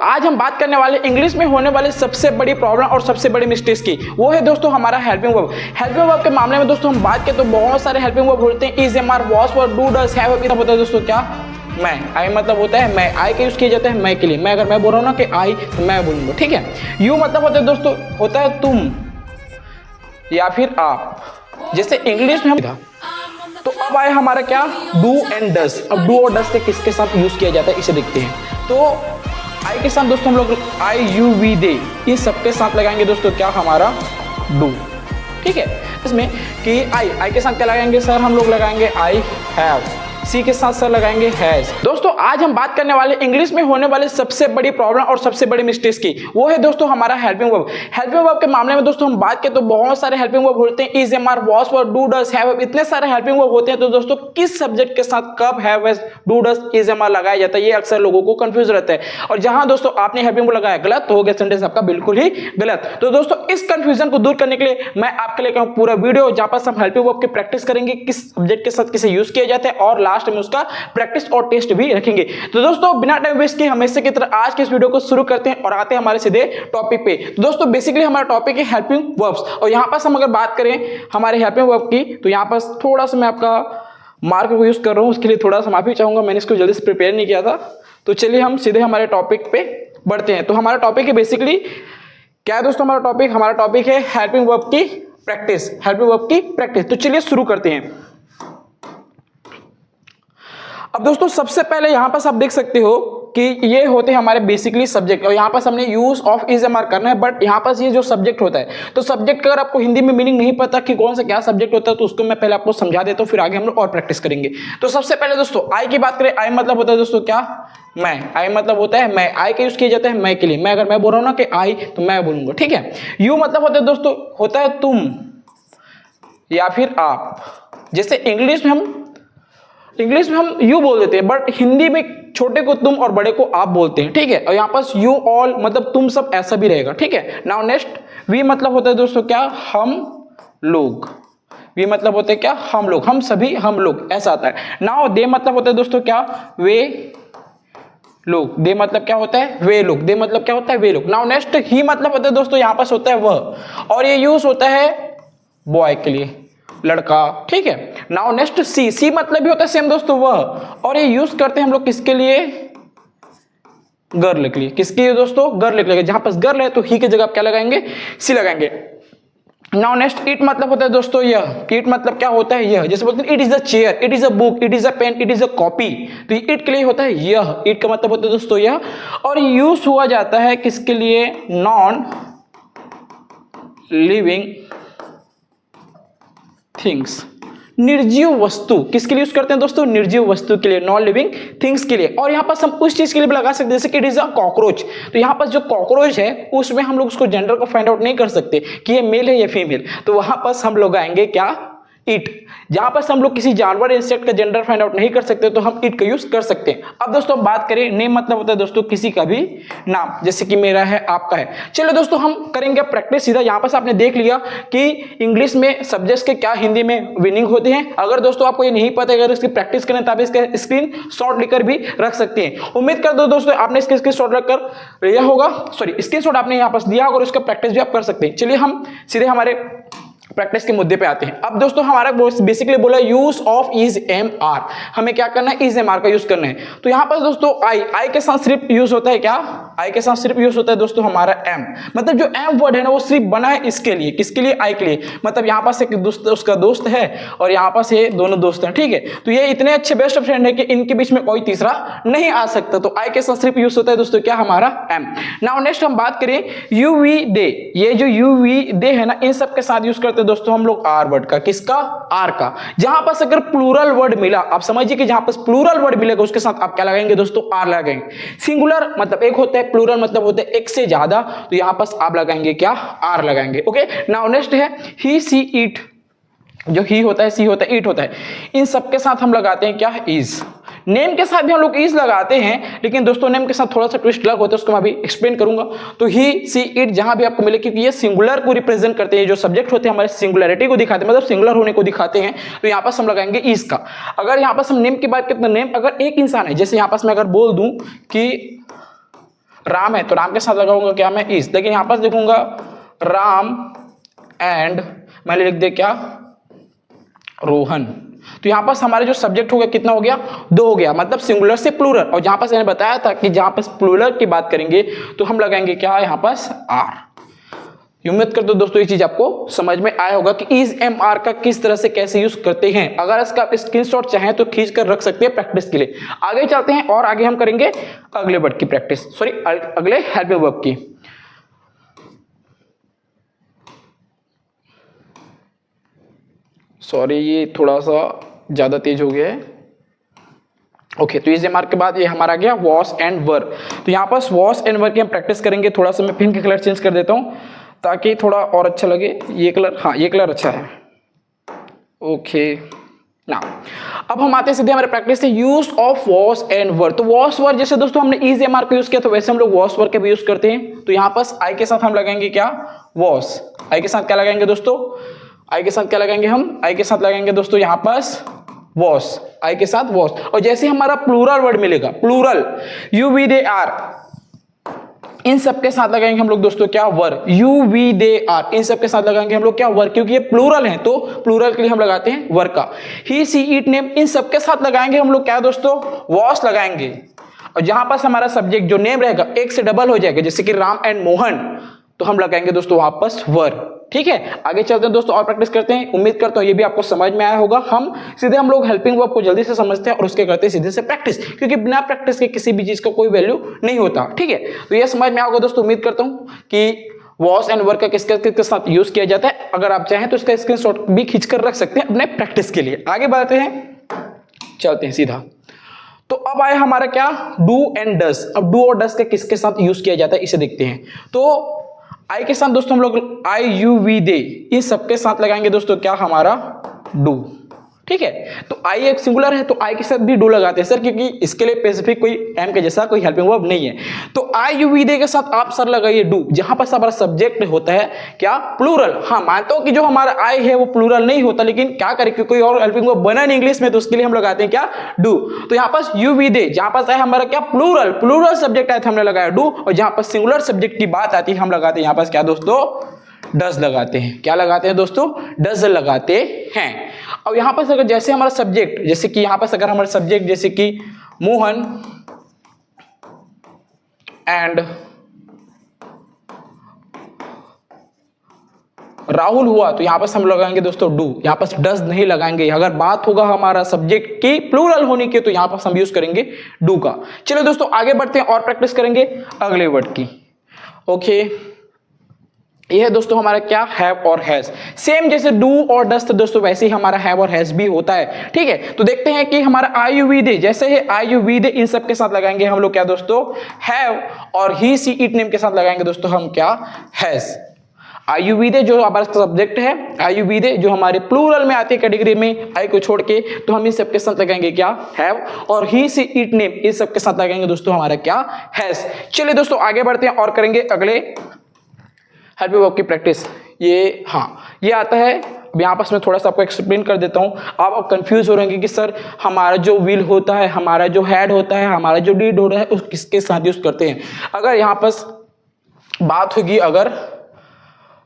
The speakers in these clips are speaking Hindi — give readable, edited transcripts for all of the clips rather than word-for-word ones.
आज हम बात करने वाले इंग्लिश में होने वाले सबसे बड़ी प्रॉब्लम और सबसे बड़ी मिस्टेक्स की। वो है दोस्तों हमारा हेल्पिंग वर्ब। हेल्पिंग वर्ब के मामले में दोस्तों हम बात करें तो बहुत सारे हेल्पिंग वर्ब होते हैं। Is, am, are, was, were, do, does, have होता है दोस्तों क्या मैं। आई मतलब होता है मैं, आई का यूज किया जाता है मैं के लिए। मैं अगर मैं बोल रहा हूँ ना कि आई तो मैं बोलूंगा, ठीक है। यू मतलब होता है दोस्तों होता है तुम या फिर आप, जैसे इंग्लिश में हम था। तो अब आए हमारा क्या डू एंड डज। अब डू और डज से किसके साथ यूज किया जाता है इसे देखते हैं। तो आई के साथ दोस्तों हम लोग आई, यू, वी, दे इन सबके साथ लगाएंगे दोस्तों क्या हमारा डू, ठीक है। इसमें कि आई के साथ क्या लगाएंगे सर, हम लोग लगाएंगे आई हैव। सी के साथ सर लगाएंगे हैज। दोस्तों आज हम बात करने वाले इंग्लिश में होने वाले सबसे बड़ी प्रॉब्लम और सबसे बड़ी मिस्टेक्स की। वो है दोस्तों हमारा हेल्पिंग वर्ब। हेल्पिंग वर्ब के मामले में दोस्तों हम बात करें तो बहुत सारे हेल्पिंग वर्ब होते हैं। Is, am, are, was, were, do, does, have, इतने सारे हेल्पिंग वर्ब होते हैं। तो दोस्तों किस सब्जेक्ट के साथ कब have, do, does, is, am, are लगाया जाता है, ये अक्सर लोगों को कंफ्यूज रहता है। और जहां दोस्तों आपने हेल्पिंग वर्ब लगाया गलत तो हो गया सेंटेंस आपका बिल्कुल ही गलत। तो दोस्तों इस कंफ्यूजन को दूर करने के लिए मैं आपके लिए पूरा वीडियो जहां पर हम हेल्पिंग वर्ब की प्रैक्टिस करेंगे, किस सब्जेक्ट के साथ किसे यूज किया जाता है, और लास्ट में उसका प्रैक्टिस और टेस्ट भी रखेंगे। तो दोस्तों बिना टाइम वेस्ट किए हमेशा की तरह आज के इस वीडियो को शुरू करते हैं और आते हैं हमारे सीधे टॉपिक पे। तो दोस्तों बेसिकली हमारा टॉपिक है हेल्पिंग वर्ब्स। और यहां पर हम अगर बात करें हमारे हेल्पिंग वर्ब की तो यहां पर थोड़ा सा मैं आपका मार्क को यूज कर रहा हूं, उसके लिए थोड़ा सा माफी चाहूंगा, मैंने इसको जल्दी से प्रिपेयर नहीं किया था। तो चलिए हम सीधे हमारे टॉपिक पे बढ़ते हैं। तो हमारा टॉपिक है बेसिकली क्या है दोस्तों, हमारा टॉपिक है हेल्पिंग वर्ब की प्रैक्टिस। हेल्पिंग वर्ब की प्रैक्टिस। तो चलिए शुरू करते हैं। अब दोस्तों सबसे पहले यहां पर आप देख सकते हो कि ये होते हैं हमारे बेसिकली सब्जेक्ट, और यहां पर हमने use of is, am, are करना है। बट यहां पर ये जो सब्जेक्ट होता है, तो सब्जेक्ट का अगर आपको हिंदी में मीनिंग नहीं पता कि कौन सा क्या सब्जेक्ट होता है तो उसको मैं पहले आपको समझा देता हूं, फिर आगे हम लोग और प्रैक्टिस करेंगे। तो सबसे पहले दोस्तों आई की बात करें। आई मतलब होता है दोस्तों क्या मैं। आई मतलब होता है मैं, आई का यूज किया जाता है मैं के लिए। मैं अगर मैं बोल रहा हूं ना कि आई तो मैं बोलूंगा, ठीक है। यू मतलब होता है दोस्तों होता है तुम या फिर आप, जैसे इंग्लिश में हम यू बोल देते हैं, बट हिंदी में छोटे को तुम और बड़े को आप बोलते हैं, ठीक है। और यहां पर यू ऑल मतलब तुम सब ऐसा भी रहेगा, ठीक है। नाउ नेक्स्ट वी मतलब होता है दोस्तों क्या हम लोग। वी मतलब होते हैं क्या हम लोग, हम सभी, हम लोग ऐसा आता है। नाउ दे मतलब होता है दोस्तों क्या वे लोग। दे मतलब क्या होता है वे लोग। दे मतलब क्या होता है वे लोग। नाउ नेक्स्ट ही मतलब होता है दोस्तों यहां पर होता है वह, और ये यूज होता है बॉय के लिए, लड़का, ठीक है। नाउ नेक्स्ट सी। सी मतलब भी होता है सेम दोस्तों वह, और ये यूज करते हैं हम लोग किसके लिए गर्ल के लिए। किसके लिए दोस्तों गर्ल के लिए। जहां पर गर्ल है तो ही की जगह आप क्या लगाएंगे सी लगाएंगे। नाउ नेक्स्ट इट मतलब होता है दोस्तों यह। इट मतलब क्या होता है यह, जैसे बोलते हैं it is a chair, it is a book, it is a pen, it is a copy. तो इट के लिए होता है यह। इट का मतलब होता है दोस्तों यह, और यूज हुआ जाता है किसके लिए नॉन लिविंग थिंग्स, निर्जीव वस्तु। किसके लिए यूज करते हैं दोस्तों निर्जीव वस्तु के लिए, नॉन लिविंग थिंग्स के लिए। और यहां पर हम उस चीज के लिए भी लगा सकते हैं जैसे कि इट इज अ कॉकरोच। तो यहां पर जो कॉकरोच है उसमें हम लोग उसको जेंडर को फाइंड आउट नहीं कर सकते कि ये मेल है या फीमेल, तो वहां पर हम लोग आएंगे क्या इट। जहां पर हम लोग किसी जानवर इंसेक्ट का जेंडर फाइंड आउट नहीं कर सकते तो हम इट का यूज कर सकते हैं। अब दोस्तों बात करें नेम मतलब होता है दोस्तों किसी का भी नाम, जैसे कि मेरा है आपका है। चलो दोस्तों हम करेंगे प्रैक्टिस सीधा। यहां पर आपने देख लिया कि इंग्लिश में सब्जेक्ट्स के क्या हिंदी में मीनिंग होते हैं। अगर दोस्तों आपको ये नहीं पता, अगर इसकी प्रैक्टिस करें तो आप इसका स्क्रीन शॉट लेकर भी रख सकते हैं। उम्मीद कर दो दोस्तों आपने इसका स्क्रीन शॉट रखकर लिया होगा, सॉरी स्क्रीन शॉट आपने यहाँ पर दिया होगा और इसका प्रैक्टिस भी आप कर सकते हैं। चलिए हम सीधे हमारे प्रैक्टिस के मुद्दे पे आते हैं। अब दोस्तों हमारा बेसिकली बोला use of is, am, are. हमें क्या करना है इज, एम, आर का यूज करना है। तो यहां पर दोस्तों आई के साथ सिर्फ यूज होता है क्या, आई के साथ सिर्फ यूज होता है दोस्तों हमारा एम। मतलब जो एम वर्ड है ना वो सिर्फ बना है इसके लिए, किसके लिए आई के लिए। मतलब यहां पास एक दोस्त उसका दोस्त है और यहां पास ये दोनों दोस्त हैं, ठीक है। तो ये इतने अच्छे बेस्ट फ्रेंड है कि इनके बीच में कोई तीसरा नहीं आ सकता। तो आई के साथ सिर्फ यूज होता है दोस्तों क्या हमारा एम। नाउ नेक्स्ट हम बात करें यू, वी, दे। ये जो यू, वी, दे है ना इन सब के साथ यूज करते हैं दोस्तों हम लोग आर वर्ड का। किसका आर का। जहां पर अगर प्लूरल वर्ड मिला, आप समझिए कि जहां पर प्लूरल वर्ड मिलेगा उसके साथ आप क्या लगाएंगे दोस्तों आर लगाएंगे। सिंगुलर मतलब एक होता है, प्लूरल मतलब होता है एक से ज्यादा, तो यहां पर आप लगाएंगे क्या आर लगाएंगे, ओके। नाउ नेक्स्ट है ही, सी, इट। जो ही होता है, सी होता है, इट होता है, इन सब के साथ हम लगाते हैं क्या इज। नेम के साथ भी हम लोग इज लगाते हैं, लेकिन दोस्तों नेम के साथ थोड़ा सा ट्विस्ट लग होता है, उसको मैं अभी एक्सप्लेन करूंगा। तो ही, सी, इट जहां भी आपको मिले, क्योंकि ये सिंगुलर को रिप्रेजेंट करते हैं, जो सब्जेक्ट होते हैं हमारे सिंगुलरिटी को दिखाते हैं, मतलब सिंगुलर होने को दिखाते हैं, तो यहां पर हम लगाएंगे इज का। अगर यहां पर हम नेम की बात करें तो नेम अगर एक इंसान है, जैसे यहां पर मैं अगर बोल दूं कि राम है तो राम के साथ लगाऊंगा क्या मैं इज, लेकिन यहां पर देखूंगा राम एंड मैंने लिख दिया क्या रोहन। तो यहां पर हमारे जो सब्जेक्ट हो गया कितना हो गया 2 हो गया, मतलब सिंगुलर से प्लूरल। और जहां पर मैंने बताया था कि जहां पर प्लूरल की बात करेंगे तो हम लगाएंगे क्या यहां पर आर। उम्मीद करते हो दोस्तों ये चीज आपको समझ में आया होगा कि इज एम आर का किस तरह से कैसे यूज करते हैं। अगर इसका स्क्रीनशॉट चाहें तो खींच कर रख सकते हैं प्रैक्टिस के लिए। आगे चलते हैं और आगे हम करेंगे अगले वर्ड की प्रैक्टिस, सॉरी अगले हेल्पिंग वर्ब की। सॉरी ये थोड़ा सा ज्यादा तेज हो गया है। ओके, तो इज एम आर के बाद ये हमारा गया वॉश एंड वर। तो यहाँ पर वॉश एंड वर की हम प्रैक्टिस करेंगे। थोड़ा सा मैं पेन का कलर चेंज कर देता हूँ ताकि थोड़ा और अच्छा लगे। ये कलर, हाँ ये कलर अच्छा है। ओके ना, अब हम आते हैं सीधे हमारे प्रैक्टिस से यूज ऑफ वॉश एंड वर। तो वॉश वर जैसे दोस्तों हमने इज एम आर को यूज किया तो वैसे हम लोग वॉश वर के भी यूज करते हैं। तो यहाँ पर आई के साथ हम लगाएंगे क्या वॉश। आई के साथ क्या लगाएंगे दोस्तों, आई के साथ क्या लगाएंगे हम, आई के साथ लगाएंगे दोस्तों यहाँ पर वॉश, आई के साथ वॉश। और जैसे हमारा प्लूरल वर्ड मिलेगा, plural you we they are, इन सब के साथ लगाएंगे हम लोग दोस्तों क्या वर। यू वी दे आर, इन सब के साथ लगाएंगे हम लोग क्या वर, क्योंकि ये प्लूरल है तो प्लूरल के लिए हम लगाते हैं वर का। ही सी इट नेम, इन सब के साथ लगाएंगे हम लोग क्या दोस्तों वॉश लगाएंगे। और जहां पास हमारा सब्जेक्ट जो नेम रहेगा एक से डबल हो जाएगा, जैसे कि राम एंड मोहन, तो हम लगाएंगे दोस्तों वापस वर। ठीक है, आगे चलते हैं दोस्तों और प्रैक्टिस करते हैं। उम्मीद करता हूं ये भी आपको समझ में आया होगा। हम लोग हेल्पिंग वर्ब को जल्दी से समझते हैं और उसके करते हैं सीधे से प्रैक्टिस, क्योंकि बिना प्रैक्टिस के किसी भी चीज का कोई वैल्यू नहीं होता। ठीक है, तो ये समझ में आया होगा दोस्तों। उम्मीद करता हूं कि वॉश एंड वर्ब का किसके साथ यूज किया जाता है। अगर आप चाहें तो इसका स्क्रीनशॉट भी खींचकर रख सकते हैं अपने प्रैक्टिस के लिए। आगे बढ़ते हैं, चलते हैं सीधा। तो अब आया हमारा क्या डू एंड डज। अब डू और डज का किसके साथ यूज किया जाता है इसे देखते हैं। तो आई के साथ दोस्तों हम लोग आई यू वी दे, इन सबके साथ लगाएंगे दोस्तों क्या हमारा डू। ठीक है, तो आई एक सिंगुलर है तो आई के साथ भी डू लगाते हैं सर, क्योंकि इसके लिए स्पेसिफिक कोई एम के जैसा कोई हेल्पिंग वर्ब नहीं है। तो आई यू वी दे के साथ आप सर लगाइए डू, जहां पर हमारा सब्जेक्ट होता है क्या प्लूरल। हाँ मानता हूं कि जो हमारा आई है वो प्लूरल नहीं होता, लेकिन क्या करें क्योंकि कोई और हेल्पिंग वर्ब बना नहीं इंग्लिश में, तो उसके लिए हम लगाते हैं क्या डू। तो यहाँ पर यू वी दे, जहां पर है हमारा क्या प्लूरल सब्जेक्ट आया था हमने लगाया डू, और जहां पर सिंगुलर सब्जेक्ट की बात आती है हम लगाते हैं यहाँ पर क्या दोस्तों डज लगाते हैं। क्या लगाते हैं दोस्तों डज लगाते हैं। अब यहां पर अगर जैसे हमारा सब्जेक्ट, जैसे कि यहां पर अगर हमारा सब्जेक्ट जैसे कि मोहन एंड राहुल हुआ तो यहां पर हम लगाएंगे दोस्तों डू, यहां पर डज नहीं लगाएंगे। अगर बात होगा हमारा सब्जेक्ट की प्लूरल होने की तो यहां पर हम यूज करेंगे डू का। चलिए दोस्तों आगे बढ़ते हैं और प्रैक्टिस करेंगे अगले वर्ड की। ओके, यह है दोस्तों हमारा क्या हैव और हैज। सेम जैसे डू और डज तो दोस्तों वैसे ही हमारा हैव और हैज भी होता है। ठीक है, तो देखते हैं कि हमारा आई यू वी दे, जैसे है आई यू वी दे, इन सब के साथ लगाएंगे हम लोग क्या दोस्तों हैव, और ही सी इट नेम के साथ लगाएंगे दोस्तों हम क्या हैज। आई यू वी दे जो हमारा सब्जेक्ट है, आई यू वी दे जो हमारे प्लूरल में आती है कैटेगरी में आई को छोड़ के, तो हम इन सब के साथ लगाएंगे क्या हैव, और ही सी इट नेम इन सब के साथ लगाएंगे दोस्तों हमारा क्या हैज। चलिए दोस्तों आगे बढ़ते हैं और करेंगे अगले हेल्पिंग वर्ब की प्रैक्टिस। ये हाँ ये आता है, यहाँ पर मैं थोड़ा सा आपको एक्सप्लेन कर देता हूँ। आप कंफ्यूज हो रहे हैं कि सर हमारा जो विल होता है, हमारा जो हैड होता है, हमारा जो डीड होता है, उस किसके साथ यूज करते हैं। अगर यहाँ पर बात होगी,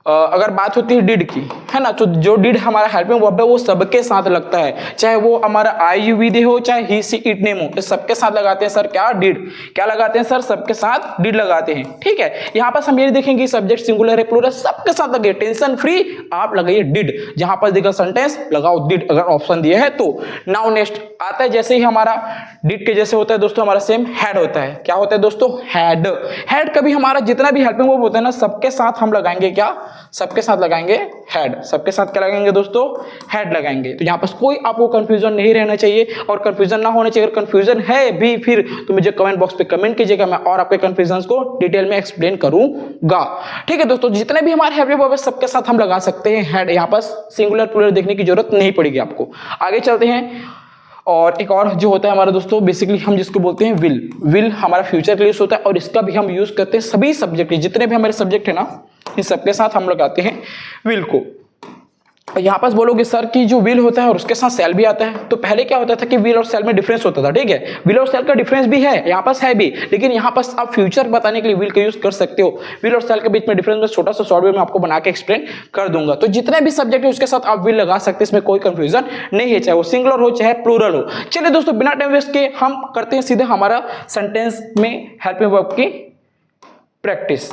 अगर बात होती है डिड की, है ना, तो जो डिड हमारा हेल्पिंग वर्ब है वो सबके साथ लगता है, चाहे वो हमारा आई यू वी दे हो चाहे ही सी इट नेम हो, तो सबके साथ लगाते हैं सर क्या डिड। क्या लगाते हैं सर सबके साथ डिड लगाते हैं। ठीक है, यहाँ पर हम ये देखेंगे सब्जेक्ट सिंगुलर है प्लूरल सबके साथ लगे, टेंशन फ्री आप लगाइए डिड, जहां पर देखा सेंटेंस लगाओ डिड अगर ऑप्शन दिया है तो। नाउ नेक्स्ट आता है, जैसे ही हमारा डिड के जैसे होता है दोस्तों हमारा सेम हैड होता है। क्या होता है दोस्तों हैड। हैड कभी हमारा जितना भी हेल्पिंग वर्ब होता है ना सबके साथ हम लगाएंगे क्या, सबके साथ लगाएंगे हेड। सबके साथ क्या लगाएंगे दोस्तों हेड लगाएंगे। तो यहाँ पर कोई आपको कंफ्यूजन नहीं रहना चाहिए और कंफ्यूजन ना होना चाहिए। अगर कंफ्यूजन है भी फिर तो मुझे कमेंट बॉक्स पे कमेंट कीजिएगा, मैं और आपके कंफ्यूजन को डिटेल में एक्सप्लेन करूंगा। ठीक है दोस्तों, जितने भी हमारे हेल्पिंग वर्ब है सबके साथ हम लगा सकते हैं हेड। यहाँ पर सिंगुलर प्लूरल देखने की जरूरत नहीं पड़ेगी आपको। आगे चलते हैं, और एक और जो होता है हमारा दोस्तों बेसिकली हम जिसको बोलते हैं विल। विल हमारा फ्यूचर के लिए होता है और इसका भी हम यूज करते हैं सभी सब्जेक्ट, जितने भी हमारे सब्जेक्ट है ना इन सबके साथ हम लगाते हैं विल को। यहाँ पास बोलोगे सर कि जो विल होता है और उसके साथ सेल भी आता है, तो पहले क्या होता था कि विल और सेल में डिफरेंस होता था, ठीक है, विल और सेल का डिफरेंस भी है, यहाँ पास है भी, लेकिन यहाँ पास आप फ्यूचर बताने के लिए विल का यूज कर सकते हो। विल और सेल के बीच में डिफरेंस में छोटा सा शॉर्ट वे में आपको बना के एक्सप्लेन कर दूंगा। तो जितने भी सब्जेक्ट है उसके साथ आप विल लगा सकते हैं, इसमें कोई कंफ्यूजन नहीं है, चाहे वो सिंगुलर हो चाहे प्लूरल हो। चलिए दोस्तों, बिना टाइम वेस्ट के हम करते हैं सीधे हमारा सेंटेंस में हेल्पिंग वर्ब की प्रैक्टिस।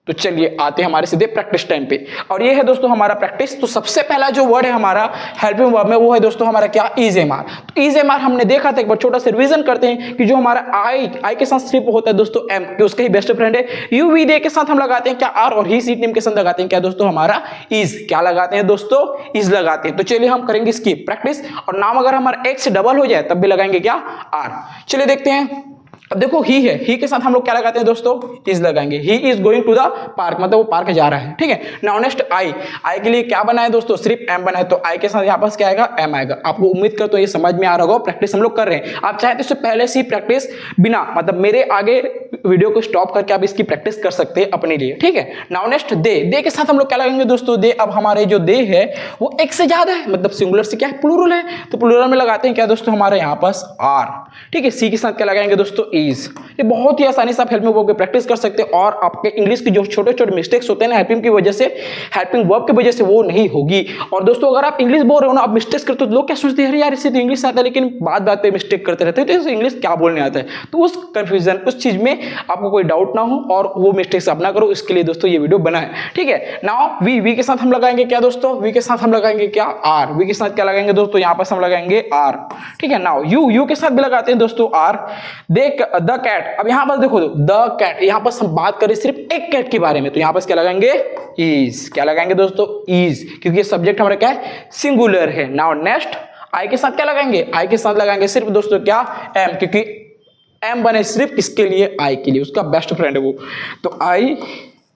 तो चलिए आते हैं हमारे सीधे प्रैक्टिस टाइम पे, और ये है दोस्तों हमारा प्रैक्टिस। तो सबसे पहला जो वर्ड है हमारा हेल्पिंग वर्ब में वो है दोस्तों हमारा क्या, इज एम आर। तो इज एम आर हमने देखा था, एक बार छोटा सा रिवीजन करते हैं कि जो हमारा आई के साथ सिर्फ होता है दोस्तों एम, कि उसका ही बेस्ट फ्रेंड है। यू वी दे के साथ हम लगाते हैं क्या, आर, और ही सीट नेम के साथ लगाते हैं क्या दोस्तों हमारा इज। क्या लगाते हैं दोस्तों, इज लगाते हैं। तो चलिए हम करेंगे इसकी प्रैक्टिस, और नाम अगर हमारा एक से डबल हो जाए तब भी लगाएंगे क्या, आर। चलिए देखते हैं। अब देखो ही है, ही के साथ हम लोग क्या लगाते हैं दोस्तों, इज लगाएंगे। He is going to the park, मतलब वो पार्क जा रहा है, ठीक है। नाउ नेक्स्ट आई, आई के लिए क्या बना है दोस्तों, सिर्फ एम बना है, तो आई के साथ यहाँ पास क्या आएगा, एम आएगा। आपको उम्मीद कर तो ये समझ में आ रहा होगा, प्रैक्टिस हम लोग कर रहे हैं। आप चाहे तो इससे पहले से प्रैक्टिस बिना मतलब मेरे आगे वीडियो को स्टॉप करके आप इसकी प्रैक्टिस कर सकते हैं अपने लिए, ठीक है। नाउ नेक्स्ट दे, दे के साथ हम लोग क्या लगाएंगे दोस्तों, दे। अब हमारे जो दे है वो एक से ज्यादा है, मतलब सिंगुलर से क्या है, प्लूरल है, तो प्लूरल में लगाते हैं क्या दोस्तों हमारे यहाँ पास आर, ठीक है। सी के साथ क्या लगाएंगे दोस्तों, इज। ये बहुत ही आसानी से आप हेल्पिंग वर्ब की प्रैक्टिस कर सकते हैं, और आपके इंग्लिश की जो छोटे छोटे मिस्टेक्स होते हैं ना हेल्पिंग की वजह से, हेल्पिंग वर्ब की वजह से वो नहीं होगी। और दोस्तों अगर आप इंग्लिश बोल रहे हो ना, आप मिस्टेक्स करते हो तो लोग क्या सोचते हैं, यार इसे तो इंग्लिश आता है लेकिन बात बात पे मिस्टेक करते रहते हैं, तो इंग्लिश क्या बोलने आता है। तो उस कंफ्यूजन, उस चीज में आपको कोई डाउट ना हो और वो मिस्टेक्स आप ना करो, इसके लिए दोस्तों ये वीडियो बना है, ठीक है। नाउ वी, वी के साथ हम लगाएंगे क्या दोस्तों, वी के साथ हम लगाएंगे क्या, आर। वी के साथ क्या लगाएंगे दोस्तों, यहाँ पर हम लगाएंगे आर, ठीक है। नाउ यू, यू के साथ भी लगाते हैं दोस्तों आर। देख द कैट, अब यहाँ पर देखो द कैट, यहाँ पर हम बात करें सिर्फ एक कैट के बारे में, तो यहाँ पर क्या लगाएंगे, इज। क्या लगाएंगे दोस्तों, इज, क्योंकि ये सब्जेक्ट हमारा क्या है, सिंगुलर है। नाउ नेक्स्ट आई के साथ क्या लगाएंगे, आई के साथ लगाएंगे सिर्फ दोस्तों क्या, एम, क्योंकि एम बने सिर्फ इसके लिए, आई के लिए, उसका बेस्ट फ्रेंड है वो, तो आई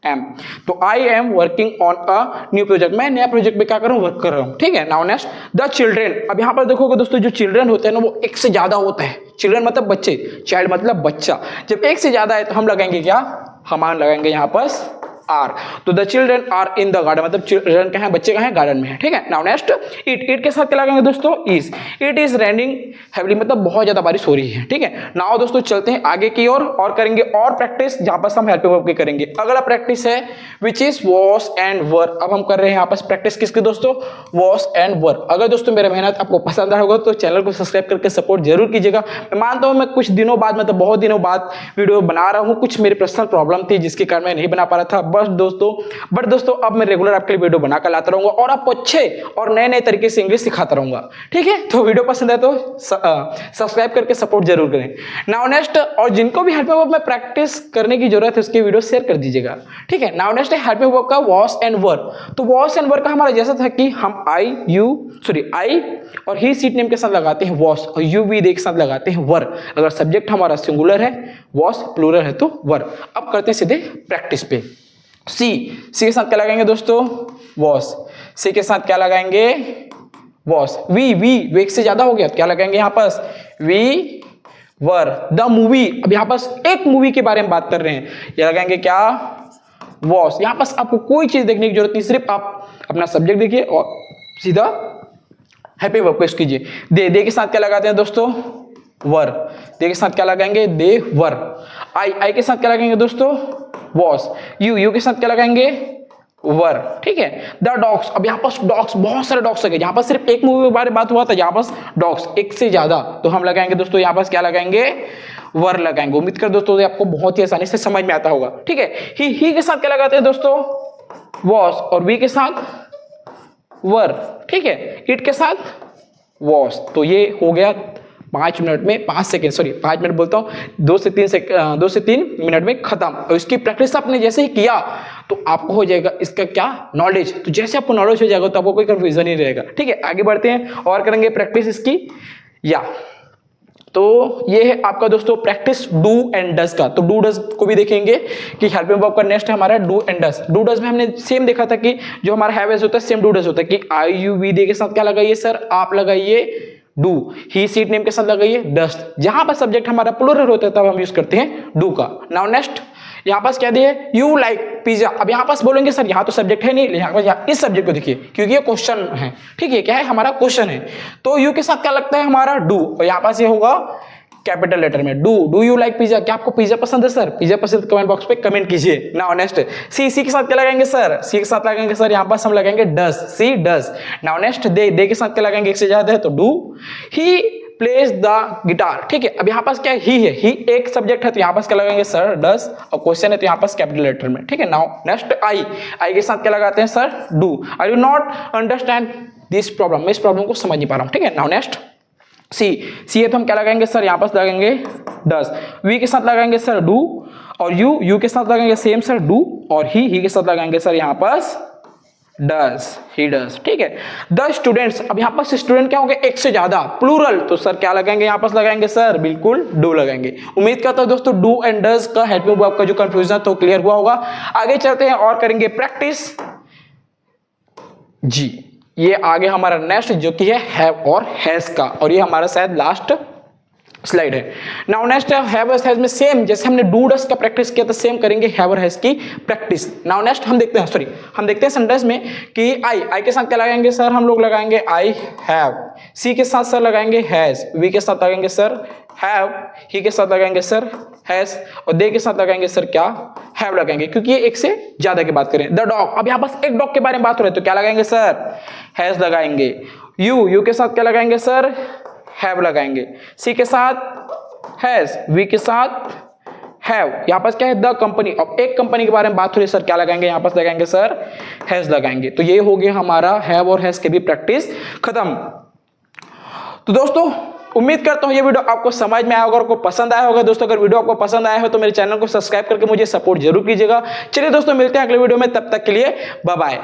एम। तो I am working on a new project, मैं नया प्रोजेक्ट में क्या कर रहा हूँ, वर्क कर रहा हूँ, ठीक है। नाउ नेक्स्ट द चिल्ड्रेन, अब यहाँ पर देखोगे दोस्तों जो चिल्ड्रेन होते हैं ना वो एक से ज्यादा होता है। चिल्ड्रेन मतलब बच्चे, चाइल्ड मतलब बच्चा, जब एक से ज्यादा है तो हम लगाएंगे क्या, हम लगाएंगे यहाँ पर आर। तो the children are in the garden, मतलब चिल्ड्रन कहाँ है, बच्चे कहाँ है, गार्डन में है, ठीक है। नाउ नेक्स्ट इट, इट के साथ क्या लगाएंगे दोस्तों, is. It is raining heavily, मतलब बहुत ज्यादा बारिश हो रही है, ठीक है। नाउ दोस्तों चलते हैं आगे की ओर और करेंगे और प्रैक्टिस, जहां पर हम हेल्पिंग वर्ब की करेंगे। अगला प्रैक्टिस है which is wash and work. अब हम कर रहे हैं यहाँ पर प्रैक्टिस किसकी दोस्तों, वॉश एंड वर्क। अगर दोस्तों मेरा मेहनत आपको पसंद आया होगा तो चैनल को सब्सक्राइब करके सपोर्ट जरूर कीजिएगा। मैं मानता हूँ मैं कुछ दिनों बाद, मतलब बहुत दिनों बाद वीडियो बना रहा हूँ, कुछ मेरी पर्सनल प्रॉब्लम थी जिसके कारण मैं नहीं बना पा रहा था, बट दोस्तों अब मैं रेगुलर आपके लिए वीडियो बनाकर लाता रहूंगा और आपको अच्छे और नए नए तरीके से इंग्लिश सिखाता रहूंगा, ठीक है। तो वीडियो पसंद है तो सब्सक्राइब करके सपोर्ट जरूर करें। नाउ नेक्स्ट, और जिनको भी हेल्पिंग वर्ब में प्रैक्टिस करने की जरूरत है उसकी वीडियो शेयर कर दीजिएगा, ठीक है। नाउ नेक्स्ट है हेल्पिंग वर्ब का वॉश एंड वर्क। तो वॉश एंड वर्क का हमारा जैसा था कि हम आई और ही सीट नेम के साथ लगाते हैं वॉश, और यू वी दे के साथ लगाते हैं वर्क। अगर सब्जेक्ट हमारा सिंगुलर है, वॉश प्लूरल है तो वर्क। अब करते हैं सीधे प्रैक्टिस पे। सी, सी के साथ क्या लगाएंगे दोस्तों, वॉश। सी के साथ क्या लगाएंगे, वॉश। वी, वी एक से ज्यादा हो गया तो क्या लगाएंगे यहाँ पास, वी वर। द मूवी, अब यहाँ पास एक मूवी के बारे में बात कर रहे हैं, ये लगाएंगे क्या, वॉश। यहाँ पास आपको कोई चीज देखने की जरूरत नहीं, सिर्फ आप अपना सब्जेक्ट देखिए और सीधा हैप्पी वर्ब पेश कीजिए। दे के साथ क्या लगाते हैं दोस्तों, वर। दे के साथ क्या लगाएंगे, दे वर। आई के साथ क्या लगाएंगे दोस्तों, वॉश। यू के साथ क्या लगाएंगे, वर, ठीक है। द डॉग्स, अब यहाँ पास डॉग्स, बहुत सारे डॉग्स है, यहाँ पास सिर्फ एक मूवी के बारे में बात हुआ था, यहाँ पास डॉग्स एक से ज्यादा, तो हम लगाएंगे दोस्तों यहाँ पास क्या लगाएंगे, वर लगाएंगे। उम्मीद कर दोस्तों आपको बहुत ही आसानी से समझ में आता होगा, ठीक है। ही के साथ क्या लगाते हैं दोस्तों, वॉश, और वी के साथ वर, ठीक है। इट के साथ वॉश। तो ये हो गया 5 मिनट में 5 सेकेंड, सॉरी 5 मिनट बोलता हूँ, 2 से 3 मिनट में खत्म। और इसकी प्रैक्टिस आपने जैसे ही किया तो आपको हो जाएगा इसका क्या, नॉलेज। तो जैसे आपको नॉलेज हो जाएगा तो आपको कोई कंफ्यूजन नहीं रहेगा, ठीक है। आगे बढ़ते हैं और करेंगे प्रैक्टिस इसकी। या तो ये है आपका दोस्तों प्रैक्टिस डू एंड डज का। तो डू डज को भी देखेंगे कि हेल्पिंग वर्ब का नेक्स्ट है हमारा do and does. Do does में हमने सेम देखा था कि जो हमारा हैव एज होता है सेम डू डज होता है कि आई यू वी दे के साथ क्या लगाइए सर, आप लगाइए डू। ही सीट नेम के साथ लगाइए डस्ट। जहां पर सब्जेक्ट हमारा प्लूरल होता है तब हम यूज करते हैं डू का। नाउ नेक्स्ट यहाँ पास क्या दिए, यू लाइक। पिज्जा। अब यहाँ पास बोलेंगे सर यहाँ तो सब्जेक्ट है नहीं, यहाँ पर इस सब्जेक्ट को देखिए क्योंकि ये क्वेश्चन है, ठीक है, क्या है हमारा क्वेश्चन है, तो यू के साथ क्या लगता है हमारा डू, और यहाँ पास ये होगा कैपिटल लेटर में डू यू लाइक पिज्जा, क्या आपको पिज्जा पसंद है सर, पिज्जा पसंद कमेंट बॉक्स पे कमेंट कीजिए। नाउ नेक्स्ट सी के साथ क्या लगाएंगे सर, सी के साथ लगाएंगे सर यहाँ पास हम लगाएंगे डस, सी डस। नाउ नेक्स्ट दे के साथ क्या लगाएंगे, एक से ज्यादा है तो do, he plays the guitar, ठीक है। अब यहाँ पास क्या ही है, ही एक सब्जेक्ट है तो यहाँ पास क्या लगाएंगे सर डस, और क्वेश्चन है तो यहाँ पास कैपिटल लेटर में, ठीक है। नाउ नेक्स्ट आई के साथ क्या लगाते हैं sir do. I do not understand this problem, मैं इस प्रॉब्लम को समझ नहीं पा रहा हूँ, ठीक है। नाउ नेक्स्ट सी है तो हम क्या लगाएंगे सर यहाँ पास लगाएंगे डस, वी के साथ लगाएंगे सर डू, और यू के साथ लगाएंगे सेम सर डू, और ही के साथ लगाएंगे सर यहाँ पास डस, ही डस, ठीक है। द स्टूडेंट्स, अब यहाँ पास स्टूडेंट क्या होंगे एक से ज्यादा, प्लूरल, तो सर क्या लगाएंगे यहाँ पास लगाएंगे सर बिल्कुल डू लगाएंगे। उम्मीद करता हूं दोस्तों डू एंड डस का हेल्प में आपका जो कंफ्यूजन तो क्लियर हुआ होगा। आगे चलते हैं और करेंगे प्रैक्टिस जी। ये आगे हमारा नेक्स्ट जो कि है हैव और हैज का, और ये हमारा शायद लास्ट स्लाइड है। नाउ नेक्स्ट हैव और हैज में सेम जैसे हमने डू डस का प्रैक्टिस किया था सेम करेंगे हैव और हैज की प्रैक्टिस। नाउ नेक्स्ट हम देखते हैं सेंटेंस में कि आई के साथ क्या लगाएंगे सर, हम लोग लगाएंगे आई हैव, सी के साथ सर लगाएंगे हैज, वी के साथ लगाएंगे सर हैव, ही के साथ लगाएंगे सर हैज, और दे के साथ लगाएंगे सर क्या हैव लगाएंगे, क्योंकि ये एक से ज्यादा की बात करें। द डॉग, अब यहाँ पास एक डॉग के बारे में बात हो रही है तो क्या लगाएंगे सर हैज लगाएंगे। यू के साथ क्या लगाएंगे सर हैव लगाएंगे, सी के साथ हैज, वी के साथ हैव, यहाँ पास क्या है द कंपनी, अब एक कंपनी के बारे में बात हो रही है सर क्या लगाएंगे यहाँ पास लगाएंगे सर हैज लगाएंगे। तो ये हो गया हमारा हैव और हैज के भी प्रैक्टिस खत्म। तो दोस्तों उम्मीद करता हूं ये वीडियो आपको समझ में आया होगा, आपको पसंद आया होगा। दोस्तों अगर वीडियो आपको पसंद आया हो तो मेरे चैनल को सब्सक्राइब करके मुझे सपोर्ट जरूर कीजिएगा। चलिए दोस्तों मिलते हैं अगले वीडियो में, तब तक के लिए बाय बाय।